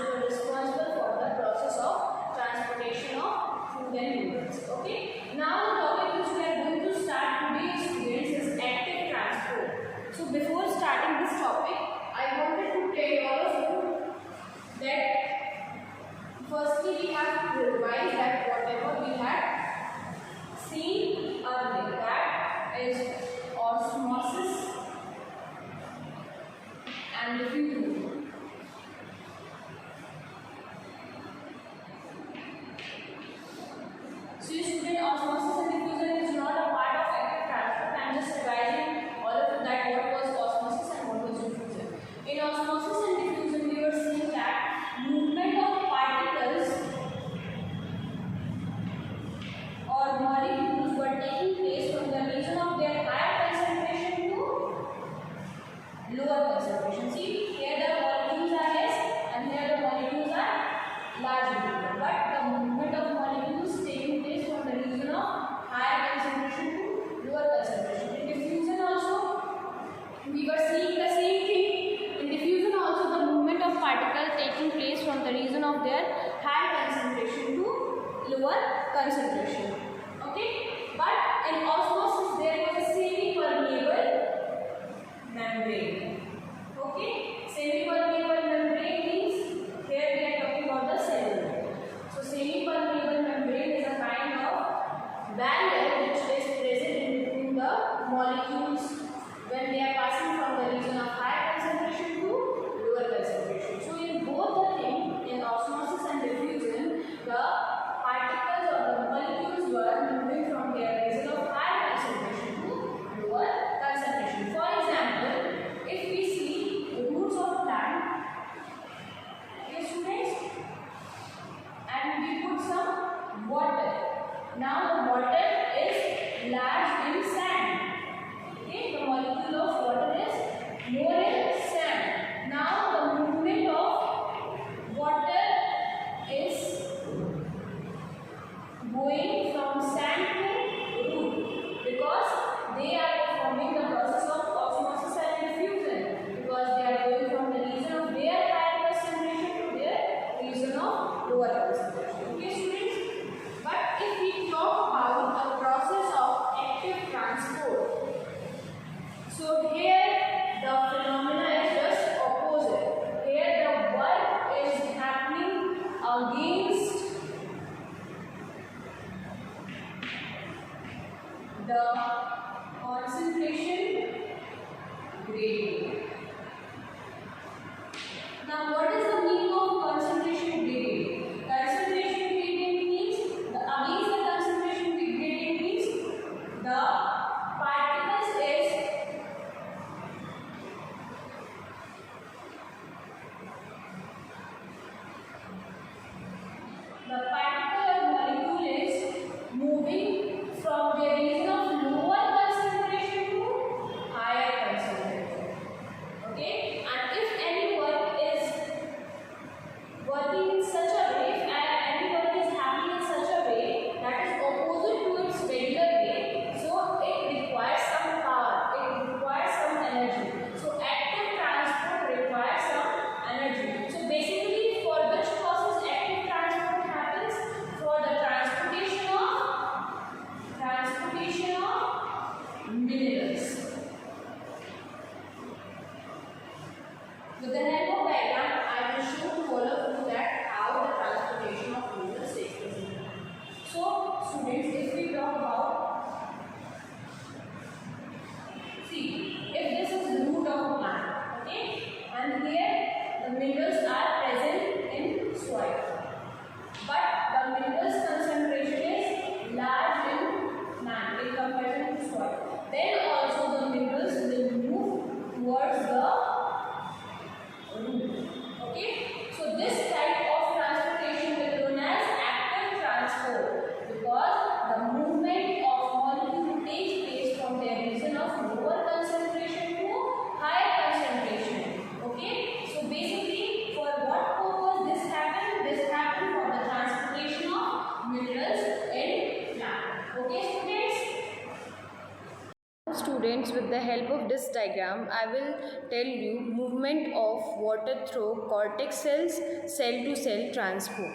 which were responsible for the process of transportation of food and minerals. Okay. Now the topic which we are going to start today, students, is active transport. So before starting this topic, I wanted to tell all of you that firstly we have to revise that whatever we had seen earlier, that is osmosis and diffusion. So student, osmosis and diffusion is not a part of active transport. I am just revising all of that, what was osmosis and what was diffusion. In osmosis and diffusion we were seeing that movement of particles or molecules were taking place from the region of their higher concentration to lower concentration. See, here the molecules are less and here the molecules are large in number, but the movement of molecules taking place from the region of higher concentration to lower concentration. In diffusion also we were seeing the same thing. In diffusion also the movement of particle taking place from the region of their higher concentration to lower concentration. Okay, but in osmosis there was a semi-permeable membrane. Okay, semi-permeable membrane means here we are talking about the cell. So semi-permeable membrane is a kind of barrier which is present in between the molecules when they are passing from the region of higher concentration to lower concentration. So in both the thing, in osmosis and diffusion, the particles or the molecules were moving from their region of higher concentration to lower concentration. For example, if we see the roots of plant, okay students, and we put some water. Now the water is large in sand. Okay, the molecule of water is more in sand. Now the movement of water is going from sand to root because they are performing the process of osmosis and diffusion, because they are going from the region of their higher concentration to their region of lower concentration. Okay students, but if we talk about the process of active transport, so here the phenomena is just opposite. Here the work is happening against the concentration gradient. Now what is the meaning of concentration gradient? Concentration gradient means against the concentration gradient means the particles is the particle or molecule is moving from their region of lower students, with the help of this diagram, I will tell you movement of water through cortex cells, cell to cell transport.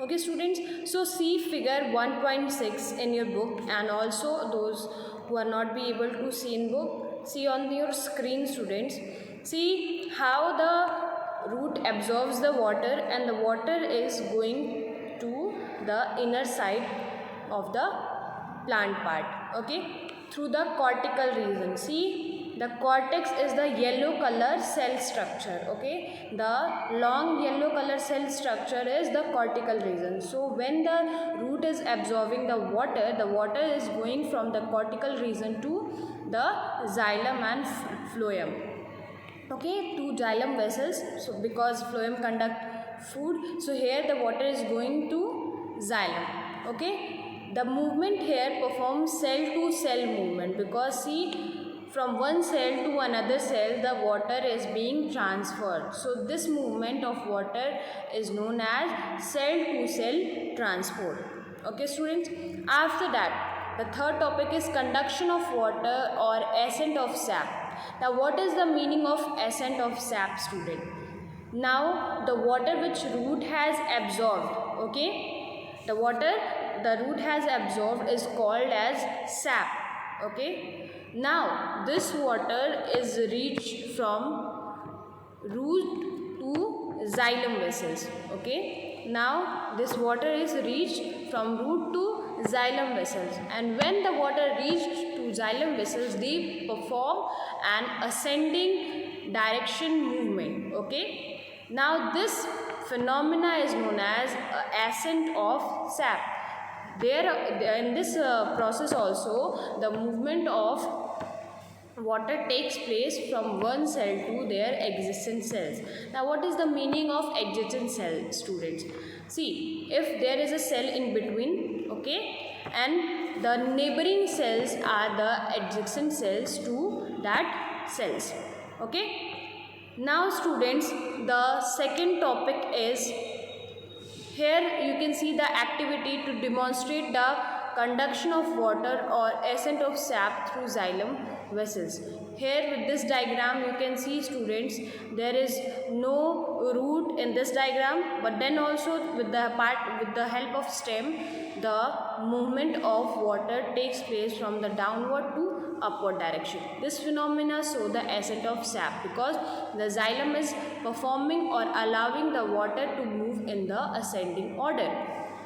Okay students, so see figure 1.6 in your book, and also those who are not be able to see in book, see on your screen students. See how the root absorbs the water, and the water is going to the inner side of the plant part, okay, through the cortical region. See, the cortex is the yellow color cell structure, okay, the long yellow color cell structure is the cortical region. So when the root is absorbing the water is going from the cortical region to the xylem and phloem, okay, to xylem vessels. So because phloem conduct food, so here the water is going to xylem, okay. The movement here performs cell to cell movement, because see, from one cell to another cell the water is being transferred. So this movement of water is known as cell to cell transport. Okay students, after that the third topic is conduction of water or ascent of sap. Now what is the meaning of ascent of sap, student? Now the water which root has absorbed, okay, the root has absorbed is called as sap, okay. Now this water is reached from root to xylem vessels, okay. Now this water is reached from root to xylem vessels, and when the water reached to xylem vessels, they perform an ascending direction movement, okay. Now this phenomena is known as ascent of sap. There in this process also the movement of water takes place from one cell to their adjacent cells. Now what is the meaning of adjacent cell, students? See, if there is a cell in between, okay, and the neighboring cells are the adjacent cells to that cells, okay. Now students, the second topic is, here you can see the activity to demonstrate the conduction of water or ascent of sap through xylem vessels. Here with this diagram you can see, students, there is no root in this diagram, but then also with the help of stem the movement of water takes place from the downward to upward direction. This phenomena show the ascent of sap, because the xylem is performing or allowing the water to move in the ascending order,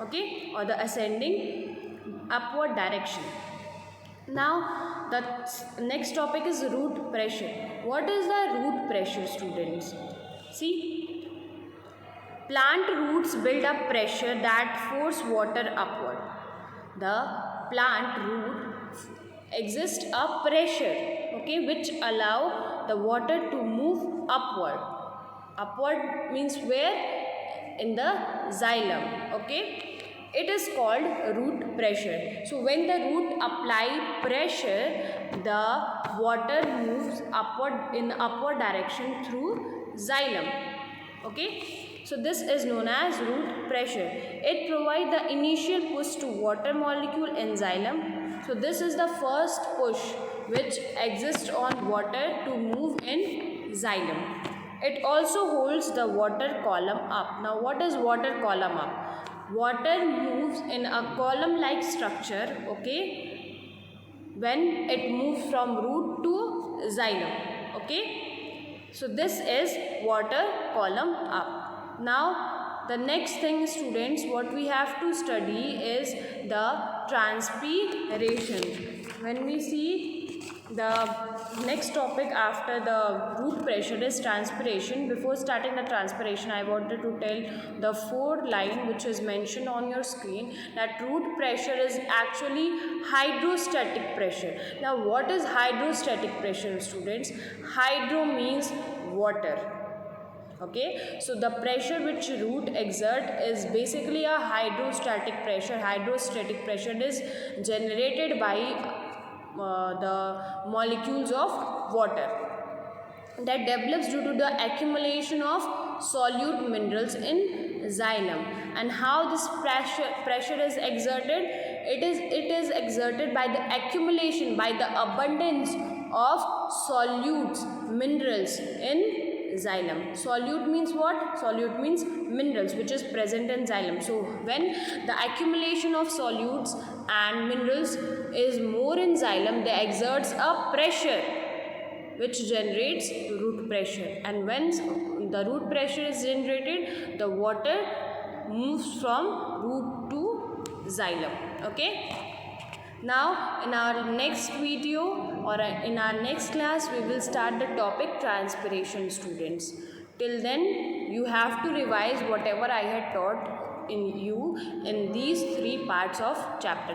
okay, or the ascending upward direction. Now the next topic is root pressure. What is the root pressure, students? See, plant roots build up pressure that force water upward. The plant root exists a pressure, okay, which allow the water to move upward. Upward means where? In the xylem, okay. It is called root pressure. So when the root apply pressure, the water moves upward in upward direction through xylem, okay. So this is known as root pressure. It provides the initial push to water molecule in xylem. So this is the first push which exists on water to move in xylem. It also holds the water column up. Now what is water column up? Water moves in a column like structure, okay, when it moves from root to xylem, okay. So this is water column up. Now the next thing, students, what we have to study is the transpiration. When we see the next topic after the root pressure is transpiration. Before starting the transpiration, I wanted to tell the fourth line which is mentioned on your screen, that root pressure is actually hydrostatic pressure. Now what is hydrostatic pressure, students? Hydro means water, okay. So the pressure which root exert is basically a hydrostatic pressure. Hydrostatic pressure is generated by the molecules of water that develops due to the accumulation of solute minerals in xylem. And how this pressure is exerted? It is exerted by the accumulation, by the abundance of solutes, minerals in xylem. Solute means what? Solute means minerals which is present in xylem. So when the accumulation of solutes and minerals is more in xylem, they exerts a pressure which generates root pressure, and when the root pressure is generated, the water moves from root to xylem. Okay, now in our next video or in our next class we will start the topic transpiration, students. Till then you have to revise whatever I had taught in you in these three parts of chapter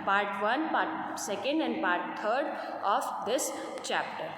part 1, part 2 and part 3 of this chapter.